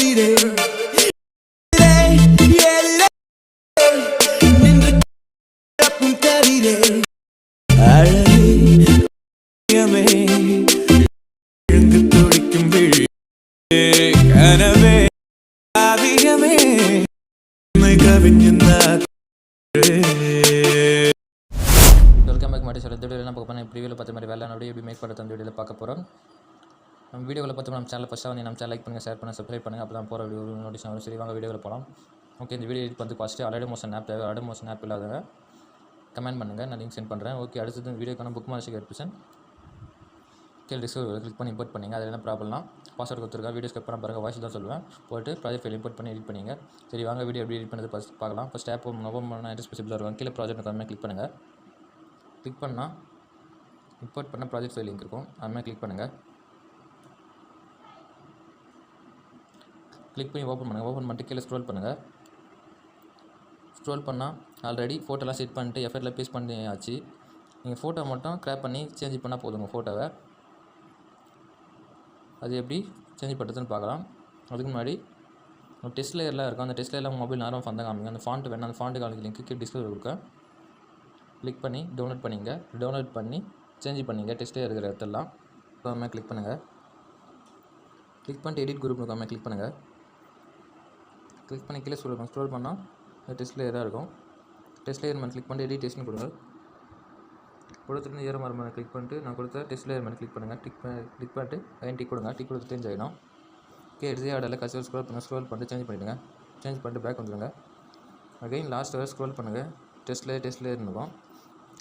கதிரே நின்று கதிரே அழகே எழுந்து துடிக்கும் விழி கனவே ஆவியமே கவிஞன் வெல்கம் பேக் மாட்டி சொல்ல வீடியோவில் நம்ம பார்க்க போனால் ப்ரீவியூவில் பார்த்த மாதிரி வேலை எப்படி மேக் பண்ணுறது அந்த வீடியோவில் பார்க்க போகிறோம். நம்ம வீடியோவில் பார்த்தோம்னா நம்ம சேனல் ஃபஸ்ட்டாக வந்து நம்ம சேனல் லைக் பண்ணுங்கள், ஷேர் பண்ணுங்கள், சப்ஸ்கிரைப் பண்ணுங்கள். அப்போ தான் போகிற வீடியோ நோட்டிஃபிகேஷன் வரும். சரி வாங்க வீடியோவில் போகலாம். ஓகே, இந்த வீடியோ வந்து ஃபஸ்ட்டு அடோமோஷன் ஆப் தேவை. அடோமோஷன் ஆப் இல்லாதவங்க கமெண்ட் பண்ணுங்கள், நான் லிங்க் சென்ட் பண்ணுறேன். ஓகே, அடுத்தது இந்த வீடியோக்கான புக் மார்க் எடிஷன் கீழே டிஸ்கிரிப்ஷன் கிளிக் பண்ணி இம்போர்ட் பண்ணிங்க. அதில் என்ன ப்ராப்ளம்னா பாஸ்வேர்டு கொடுத்துருக்கா, வீடியோ ஸ்கிப் பண்ண பாருங்கள், வாய்ஸ் தான் சொல்லுவேன். போய்ட்டு ப்ராஜெக்ட் ஃபைல் இம்போர்ட் பண்ணி எடிட் பண்ணிங்க. சரி வாங்க வீடியோ எப்படி எடிட் பண்ணுறது ஃபஸ்ட் பார்க்கலாம். ஃபஸ்ட் ஆப் ஓப்பன் பண்ணால் இன்டர்ஃபேஸ் இருக்கும். கீழே ப்ராஜெக்ட் கம்மியாக கிளிக் பண்ணுங்கள். கிளிக் பண்ணால் இம்போர்ட் பண்ண ப்ராஜெக்ட் ஃபைல் லிங்க் இருக்கும், அதுமாதிரி கிளிக் பண்ணுங்கள். கிளிக் பண்ணி ஓப்பன் பண்ணுங்கள். ஓப்பன் பண்ணிட்டு கீழே ஸ்க்ரோல் பண்ணுங்கள். ஸ்க்ரோல் பண்ணால் ஆல்ரெடி ஃபோட்டோலாம் செட் பண்ணிட்டு எஃபெக்டில் பேஸ்ட் பண்ணியாச்சு. நீங்கள் ஃபோட்டோ மட்டும் கிராப் பண்ணி சேஞ்ச் பண்ணால் போதுங்க ஃபோட்டோவை. அது எப்படி சேஞ்ச் பண்ணுறதுன்னு பார்க்கலாம். அதுக்கு முன்னாடி டெஸ்ட் லேயர்லாம் இருக்கும். அந்த டெஸ்ட் லேயரில் மொபைல் நேரம் ஃபண்ட் காமிங்க. அந்த ஃபாண்ட் வேணும், அந்த ஃபாண்ட்டு காமிக்க லிங்க்கு டிஸ்பிளே கொடுக்க கிளிக் பண்ணி டவுன்லோட் பண்ணிங்க. டவுன்லோட் பண்ணி சேஞ்ச் பண்ணிங்க டெஸ்ட்டில் இருக்கிற இடத்துலாம். அதுமாதிரி கிளிக் பண்ணுங்கள். கிளிக் பண்ணிட்டு எடிட் குரூப் அதுமாதிரி கிளிக் பண்ணுங்கள். கிளிக் பண்ணி கீழே ஸ்க்ரோல் பண்ணால் டெஸ்ட் லேயராக இருக்கும். டெஸ்ட் லேயர் மேலே கிளிக் பண்ணிட்டு எடிட் டெஸ்ட்னு கொடுங்க. கொடுத்துட்டு ஏற மாதிரி கிளிக் பண்ணிட்டு நான் கொடுத்த டெஸ்ட் லேயர் மேலே கிளிக் பண்ணுங்கள். கிளிக் பண்ணிட்டு டிக் கொடுங்க. டிக் கொடுத்து சேஞ்ச் ஆகிடும். எடுத்து ஆடலில் கடைசியில் ஸ்க்ரோல் பண்ணிட்டு சேஞ்ச் பண்ணிவிடுங்க. சேஞ்ச் பண்ணிட்டு பேக் வந்துடுங்க. அகைன் லாஸ்ட் வரை ஸ்க்ரோல் பண்ணுங்கள். டெஸ்ட் லேயர் இருக்கும்.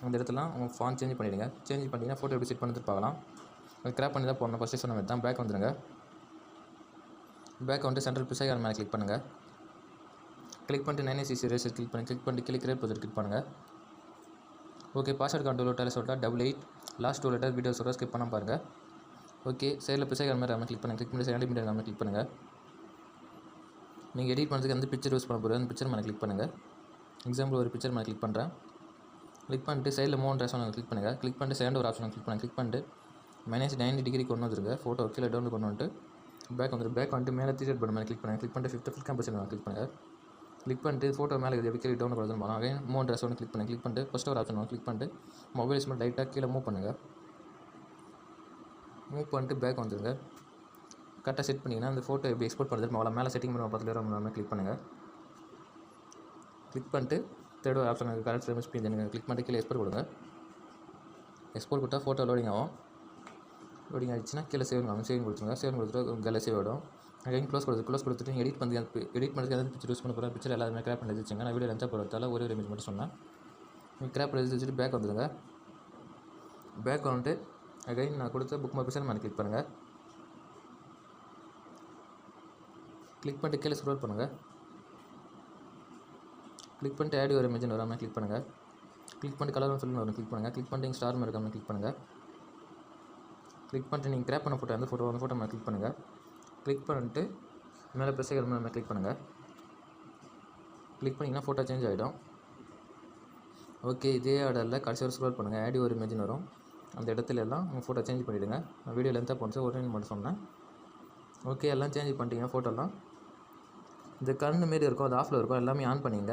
அந்த இடத்துல உங்கள் ஃபாண்ட் சேஞ்ச் பண்ணிவிடுங்க. சேஞ்ச் பண்ணிங்கன்னா ஃபோட்டோ எப்படி செட் பண்ணிட்டு பார்க்கலாம். அது கிராப் பண்ணி தான் போடணும். ஃபஸ்ட்டு சொன்ன மாதிரி தான். பேக் வந்துடுங்க. பேக் வந்துட்டு சென்ட்ரல் பிசைகார் மேலே கிளிக் பண்ணுங்கள். கிளிக் பண்ணிட்டு 9cc ரேசர் கிளிக் பண்ணிட்டு கீழே கிரியேட் ப்ராஜெக்ட் கிளிக் பண்ணுங்கள். ஓகே, பாஸ்வேர்டு கண்ட்ரோல் டேல சொல்லிட்டா 88 லாஸ்ட் 2 லெட்டர் வீடியோ சொல்கிற ஸ்கிப் பண்ண பாருங்கள். ஓகே, சைடில் பிசைகார் மாதிரி கிளிக் பண்ணுங்கள். கிளிக் பண்ணி செகண்ட் மீடியா மாதிரி கிளிக் பண்ணுங்கள். நீங்கள் எடிட் பண்ணுறதுக்கு எந்த பிக்சர் யூஸ் பண்ண போகிறோம் அந்த பிக்சர் மேலே கிளிக் பண்ணுங்கள். எக்ஸாம்பிள் ஒரு பிக்சர் மேலே கிளிக் பண்ணுறேன். கிளிக் பண்ணிட்டு சைடில் மூணு ஆப்ஷன் கிளிக் பண்ணுங்கள். கிளிக் பண்ணிட்டு செகண்ட் ஒரு ஆப்ஷன் கிளிக் பண்ணிட்டு -90 டிகிரி கொண்டு வந்துருங்க. ஃபோட்டோ கீழே டவுன் கொண்டு வந்துட்டு பேக் வந்துடும். பேக் வந்துட்டு மேலே 3 பட்டன் மேலே கிளிக் பண்ணுங்கள். கிளிக் பண்ணிட்டு 5th ஃபுல் கம்போசிஷன் கிளிக் பண்ணுங்கள். கிளிக் பண்ணிட்டு ஃபோட்டோ மேலே எப்படி கீழே டவுன் கொடுத்துன்னு போகலாம். அகைன் மூணு ஆப்ஷன் கிளிக் பண்ணுங்கள். கிளிக் பண்ணிட்டு ஃபஸ்ட்டு ஒரு ஆப்ஷன் கிளிக் பண்ணிட்டு மொபைல் ஸ்மெண்ட் லைட்டாக கீழே மூவ் பண்ணுங்கள். மூவ் பண்ணிட்டு பேக் வந்துடுங்க. கரெக்டாக செட் பண்ணிங்கன்னா அந்த ஃபோட்டோ எப்படி எக்ஸ்போர்ட் பண்ணுறது அவ்வளோ மேலே செட்டிங் பண்ணி 10 நேரம் கிளிக் பண்ணுங்கள். கிளிக் பண்ணிட்டு தேர்ட் ஒரு option correct frame speed click பண்ணிட்டு கீழே எக்ஸ்போர்ட் கொடுங்க. எக்ஸ்போர்ட் கொடுத்தா ஃபோட்டோ லோடிங் ஆகும். லோடிங் ஆகிடுச்சுன்னா கீழே சேவ் கொடுத்துருங்க. சேவ் கொடுத்துட்டு கீழே சேவ் ஆகிடும். அகைன் க்ளோஸ் கொடுத்துட்டு எடிட் பண்ணுறதுக்கு எதாவது பிக்சர் யூஸ் பண்ண போகிறேன். பிக்சர் எல்லாருமே கிராப் பண்ணி வச்சுங்க. நான் வீடியோ லென்த்தாக போகிறதால ஒரே ஒரு இமேஜ் மட்டும் சொன்னேன். நீங்கள் கிராப் பண்ணி வச்சுட்டு பேக் வந்துடுங்க. பேக் வந்துட்டு அகைன் நான் கொடுத்த புக் மார்க் பிக்சர் மேலே கிளிக் பண்ணுங்கள். கிளிக் பண்ணிட்டு கீழே ஸ்க்ரோல் பண்ணுங்கள். கிளிக் பண்ணிட்டு ஆட் ஒரு இமேஜ் வராமல் கிளிக் பண்ணுங்கள். கிளிக் பண்ணிட்டு கலர் ஃபில்னு வரும் கிளிக் பண்ணுங்கள். கிளிக் பண்ணிட்டு ஸ்டார் மாதிரி இருக்காமல் கிளிக் பண்ணுங்கள். கிளிக் பண்ணிட்டு நீங்கள் கிராப் பண்ண ஃபோட்டோ அந்த ஃபோட்டோ மேலே கிளிக் பண்ணுங்கள். கிளிக் பண்ணிட்டு மேலே ப்ரெஸ்ஸைகள் மேலே கிளிக் பண்ணுங்கள். கிளிக் பண்ணிங்கன்னா ஃபோட்டோ சேஞ்ச் ஆகிடும். ஓகே, இதே ஆர்டரில் கடைசி வரை ஸ்க்ரோல் பண்ணுங்கள். ஆட் ஒரு இமேஜ் வரும். அந்த இடத்துல எல்லாம் உங்கள் ஃபோட்டோ சேஞ்ச் பண்ணிவிடுங்க. நான் வீடியோ லென்த்தாக போச்சு ஒரு டைம் மட்டும் சொன்னேன். ஓகே, எல்லாம் சேஞ்ச் பண்ணிட்டீங்க. ஃபோட்டோலாம் இந்த கண்ணு மாரி இருக்கும், அது ஆஃபில் இருக்கும். எல்லாமே ஆன் பண்ணிங்க.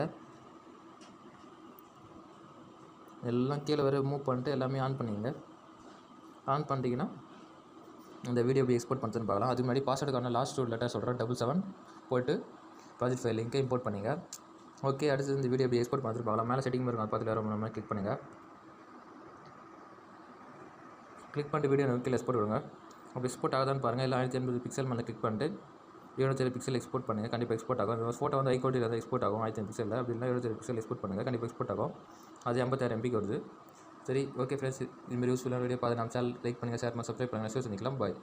எல்லாம் கீழே வர மூவ் பண்ணிட்டு எல்லாமே ஆன் பண்ணிங்க. ஆன் பண்ணிட்டீங்கன்னா இந்த வீடியோ எப்படி எக்ஸ்போர்ட் பண்ணுறதுன்னு பார்க்கலாம். அதுக்கு முன்னாடி பாஸ்வேர்டுக்கான லாஸ்ட் 2 லெட்டர் சொல்கிறேன் 77 போய்ட்டு ப்ராஜெக்ட் ஃபைல் லிங்கை இம்போர்ட் பண்ணிங்க. ஓகே, அடுத்து இந்த வீடியோ எப்படி எக்ஸ்போர்ட் பண்ணுறது பார்க்கலாம். மேலே செட்டிங் இருக்கும், 10 நம்ம கிளிக் பண்ணுங்கள். கிளிக் பண்ணிட்டு வீடியோ கீழே எக்ஸ்போர்ட் விடுங்க. அப்படி எக்ஸ்போர்ட் ஆகுதான்னு பாருங்கள். இல்லை 1080 பிக்சல் மேலே கிளிக் பண்ணிட்டு 770 பிக்சல் எக்ஸ்போர்ட் பண்ணுங்கள். கண்டிப்பாக எக்ஸ்போர்ட் ஆகும். அந்த ஃபோட்டோ வந்து ஹை குவாலிட்டியில் எக்ஸ்போர்ட் ஆகும். 1080 பிக்சலில் அப்படி இல்லை 770 பிக்சல் எக்ஸ்போர்ட் பண்ணுங்கள். கண்டிப்பாக எக்ஸ்போர்ட் ஆகும். அது 56 MB வருது. சரி, ஓகே ஃப்ரெண்ட்ஸ், இதுமாதிரி யூஸ்ஃபுல்லான வீடியோ பார்த்து நம்ம சேனல் லைக் பண்ணுங்கள், ஷேர் பண்ணி சப்ஸ்கிரைப் பண்ணுங்கள். சந்திக்கலாம். பாய்.